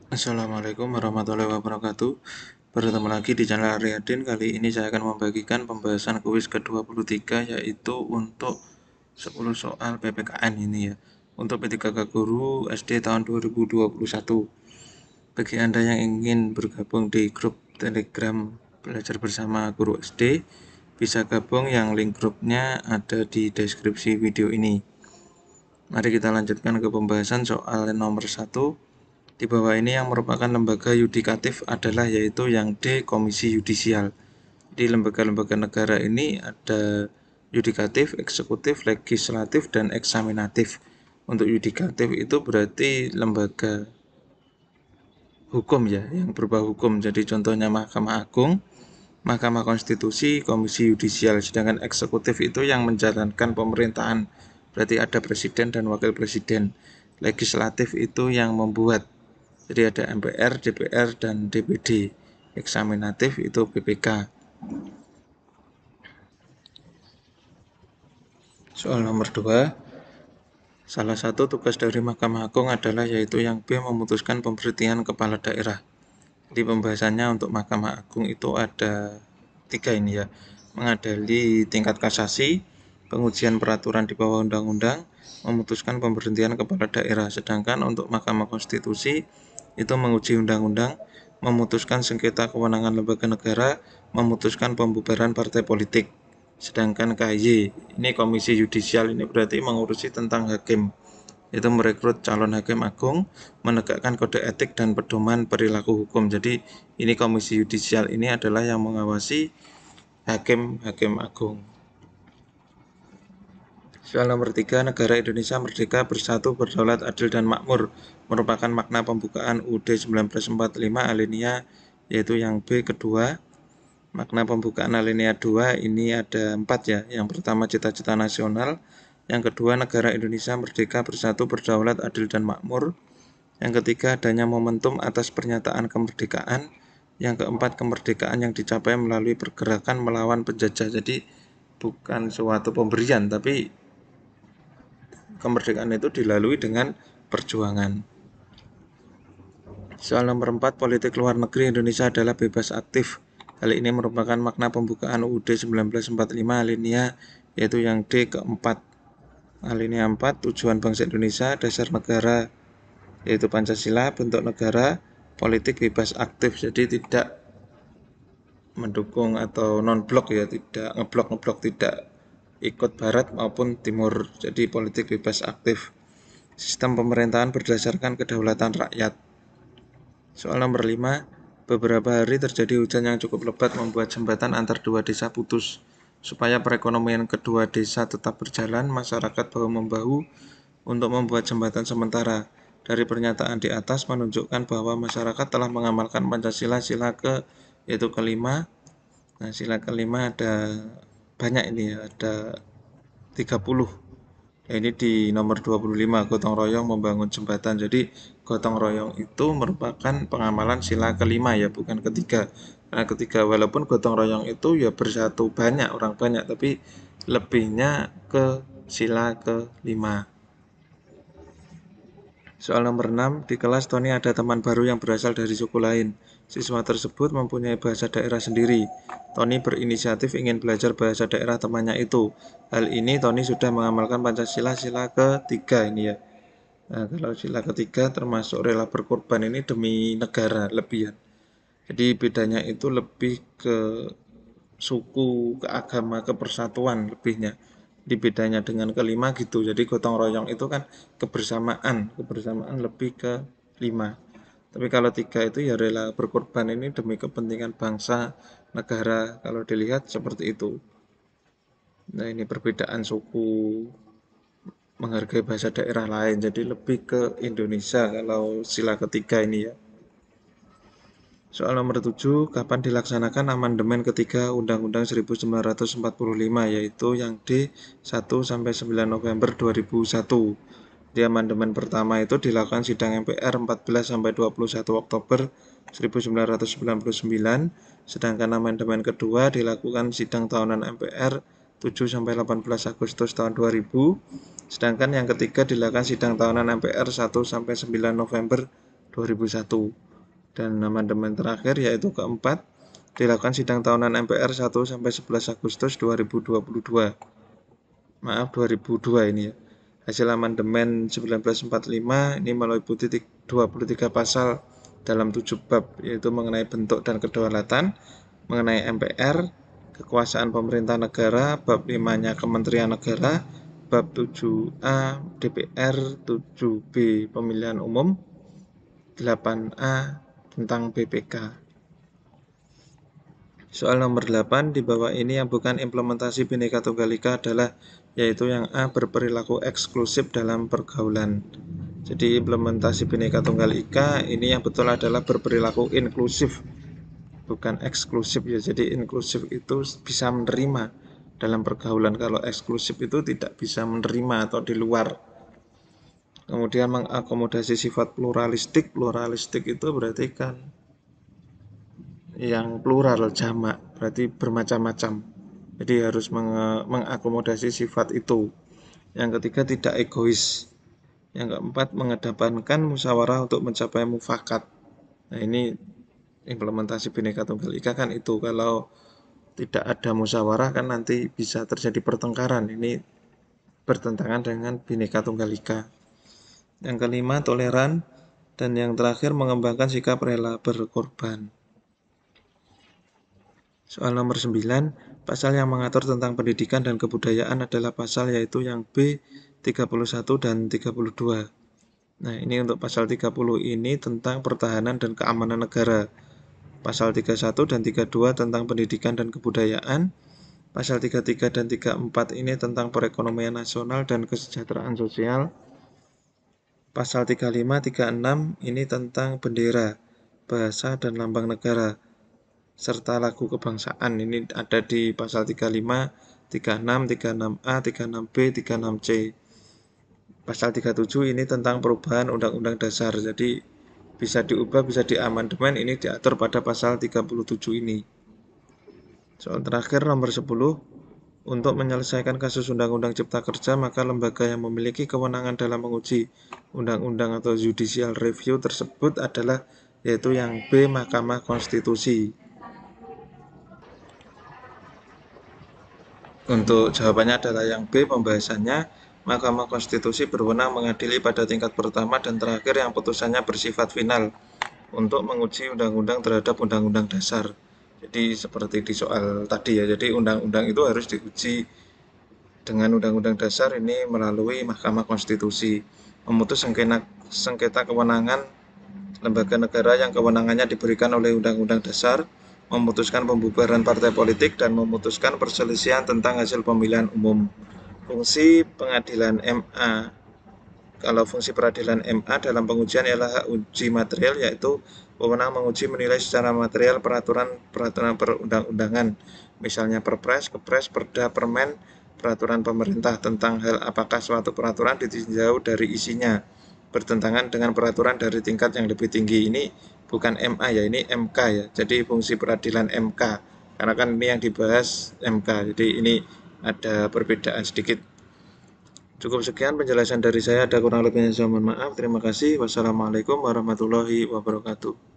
Assalamualaikum warahmatullahi wabarakatuh. Bertemu lagi di channel Aryadin. Kali ini saya akan membagikan pembahasan kuis ke-23, yaitu untuk 10 soal PPKN ini ya. Untuk P3K Guru SD tahun 2021. Bagi Anda yang ingin bergabung di grup Telegram Belajar Bersama Guru SD, bisa gabung, yang link grupnya ada di deskripsi video ini. Mari kita lanjutkan ke pembahasan soal nomor 1. Di bawah ini yang merupakan lembaga yudikatif adalah yaitu yang D, Komisi Yudisial. Di lembaga-lembaga negara ini ada yudikatif, eksekutif, legislatif, dan eksaminatif. Untuk yudikatif itu berarti lembaga hukum ya, yang berupa hukum. Jadi contohnya Mahkamah Agung, Mahkamah Konstitusi, Komisi Yudisial. Sedangkan eksekutif itu yang menjalankan pemerintahan. Berarti ada presiden dan wakil presiden. Legislatif itu yang membuat. Jadi ada MPR, DPR, dan DPD. Eksaminatif itu BPK. Soal nomor 2. Salah satu tugas dari Mahkamah Agung adalah yaitu yang B, memutuskan pemberhentian kepala daerah. Di pembahasannya untuk Mahkamah Agung itu ada 3 ini ya. Mengadili tingkat kasasi, pengujian peraturan di bawah undang-undang, memutuskan pemberhentian kepala daerah. Sedangkan untuk Mahkamah Konstitusi itu menguji undang-undang, memutuskan sengketa kewenangan lembaga negara, memutuskan pembubaran partai politik. Sedangkan KY, ini Komisi Yudisial, ini berarti mengurusi tentang hakim, itu merekrut calon hakim agung, menegakkan kode etik dan pedoman perilaku hukum. Jadi ini Komisi Yudisial ini adalah yang mengawasi hakim-hakim agung. Soal nomor 3, negara Indonesia merdeka, bersatu, berdaulat, adil, dan makmur merupakan makna pembukaan UUD 1945 alinea, yaitu yang B kedua. Makna pembukaan alinea 2 ini ada 4 ya. Yang pertama cita-cita nasional, yang kedua negara Indonesia merdeka, bersatu, berdaulat, adil, dan makmur. Yang ketiga adanya momentum atas pernyataan kemerdekaan. Yang keempat kemerdekaan yang dicapai melalui pergerakan melawan penjajah. Jadi bukan suatu pemberian, tapi kemerdekaan itu dilalui dengan perjuangan. Soal nomor 4, politik luar negeri Indonesia adalah bebas aktif. Hal ini merupakan makna pembukaan UUD 1945 alinea, yaitu yang D keempat. Alinea 4, tujuan bangsa Indonesia, dasar negara yaitu Pancasila, bentuk negara, politik bebas aktif. Jadi tidak mendukung atau non-blok ya, tidak ngeblok, tidak ikut barat maupun timur. Jadi politik bebas aktif. Sistem pemerintahan berdasarkan kedaulatan rakyat. Soal nomor 5, beberapa hari terjadi hujan yang cukup lebat membuat jembatan antar dua desa putus. Supaya perekonomian kedua desa tetap berjalan, masyarakat bahu-membahu untuk membuat jembatan sementara. Dari pernyataan di atas menunjukkan bahwa masyarakat telah mengamalkan Pancasila sila yaitu kelima. Nah, sila kelima ada banyak ini ya, ada 30. Nah, ini di nomor 25, gotong royong membangun jembatan. Jadi gotong royong itu merupakan pengamalan sila kelima ya, bukan ketiga. Karena ketiga, walaupun gotong royong itu ya bersatu banyak, orang banyak, tapi lebihnya ke sila kelima. Soal nomor 6, di kelas Tony ada teman baru yang berasal dari suku lain. Siswa tersebut mempunyai bahasa daerah sendiri. Tony berinisiatif ingin belajar bahasa daerah temannya itu. Hal ini Tony sudah mengamalkan Pancasila sila ketiga ini ya. Nah, kalau sila ketiga termasuk rela berkorban ini demi negara lebih ya. Jadi bedanya itu lebih ke suku, ke agama, ke persatuan lebihnya. Di bedanya dengan kelima gitu. Jadi gotong royong itu kan kebersamaan lebih ke 5. Tapi kalau 3 itu ya rela berkorban ini demi kepentingan bangsa, negara. Kalau dilihat seperti itu. Nah, ini perbedaan suku, menghargai bahasa daerah lain. Jadi lebih ke Indonesia kalau sila ketiga ini ya. Soal nomor 7, kapan dilaksanakan amandemen ketiga Undang-Undang 1945, yaitu yang D 1 sampai 9 November 2001. Di amandemen pertama itu dilakukan sidang MPR 14 sampai 21 Oktober 1999, sedangkan amandemen kedua dilakukan sidang tahunan MPR 7 sampai 18 Agustus tahun 2000, sedangkan yang ketiga dilakukan sidang tahunan MPR 1 sampai 9 November 2001. Dan amandemen terakhir yaitu keempat, dilakukan sidang tahunan MPR 1 sampai 11 Agustus 2022. Maaf 2002 ini ya. Hasil amandemen 1945 ini meliputi 23 pasal dalam 7 bab, yaitu mengenai bentuk dan kedaulatan, mengenai MPR, kekuasaan pemerintah negara, bab 5-nya Kementerian Negara, bab 7A DPR, 7B pemilihan umum, 8A tentang BPK. Soal nomor 8 di bawah ini yang bukan implementasi Bhinneka Tunggal Ika adalah yaitu yang A, berperilaku eksklusif dalam pergaulan. Jadi implementasi Bhinneka Tunggal Ika ini yang betul adalah berperilaku inklusif, bukan eksklusif ya. Jadi inklusif itu bisa menerima dalam pergaulan, kalau eksklusif itu tidak bisa menerima atau di luar. Kemudian mengakomodasi sifat pluralistik. Pluralistik itu berarti kan yang plural, jamak, berarti bermacam-macam. Jadi harus mengakomodasi sifat itu. Yang ketiga, tidak egois. Yang keempat, mengedepankan musyawarah untuk mencapai mufakat. Nah, ini implementasi Bhinneka Tunggal Ika kan itu. Kalau tidak ada musyawarah kan nanti bisa terjadi pertengkaran. Ini bertentangan dengan Bhinneka Tunggal Ika. Yang kelima, toleran. Dan yang terakhir, mengembangkan sikap rela berkorban. Soal nomor 9, pasal yang mengatur tentang pendidikan dan kebudayaan adalah pasal yaitu yang B 31 dan 32. Nah, ini untuk pasal 30 ini tentang pertahanan dan keamanan negara. Pasal 31 dan 32 tentang pendidikan dan kebudayaan. Pasal 33 dan 34 ini tentang perekonomian nasional dan kesejahteraan sosial. Pasal 35, 36 ini tentang bendera, bahasa dan lambang negara, serta lagu kebangsaan. Ini ada di pasal 35, 36, 36A, 36B, 36C. Pasal 37 ini tentang perubahan Undang-Undang Dasar. Jadi bisa diubah, bisa diamandemen, ini diatur pada pasal 37 ini. Soal terakhir nomor 10, untuk menyelesaikan kasus Undang-Undang Cipta Kerja, maka lembaga yang memiliki kewenangan dalam menguji undang-undang atau judicial review tersebut adalah yaitu yang B, Mahkamah Konstitusi. Untuk jawabannya adalah yang B, pembahasannya, Mahkamah Konstitusi berwenang mengadili pada tingkat pertama dan terakhir yang putusannya bersifat final untuk menguji undang-undang terhadap undang-undang dasar. Jadi seperti di soal tadi ya, jadi undang-undang itu harus diuji dengan undang-undang dasar ini melalui Mahkamah Konstitusi. Memutus sengketa kewenangan lembaga negara yang kewenangannya diberikan oleh undang-undang dasar, memutuskan pembubaran partai politik, dan memutuskan perselisihan tentang hasil pemilihan umum. Fungsi pengadilan MA. Kalau fungsi peradilan MA dalam pengujian ialah uji material, yaitu wewenang menguji menilai secara material peraturan perundang-undangan, misalnya Perpres, Kepres, Perda, Permen, peraturan pemerintah tentang hal apakah suatu peraturan ditinjau dari isinya bertentangan dengan peraturan dari tingkat yang lebih tinggi. Ini bukan MA ya, ini MK ya. Jadi fungsi peradilan MK, karena kan ini yang dibahas MK. Jadi ini ada perbedaan sedikit. Cukup sekian penjelasan dari saya, ada kurang lebihnya saya mohon maaf. Terima kasih. Wassalamualaikum warahmatullahi wabarakatuh.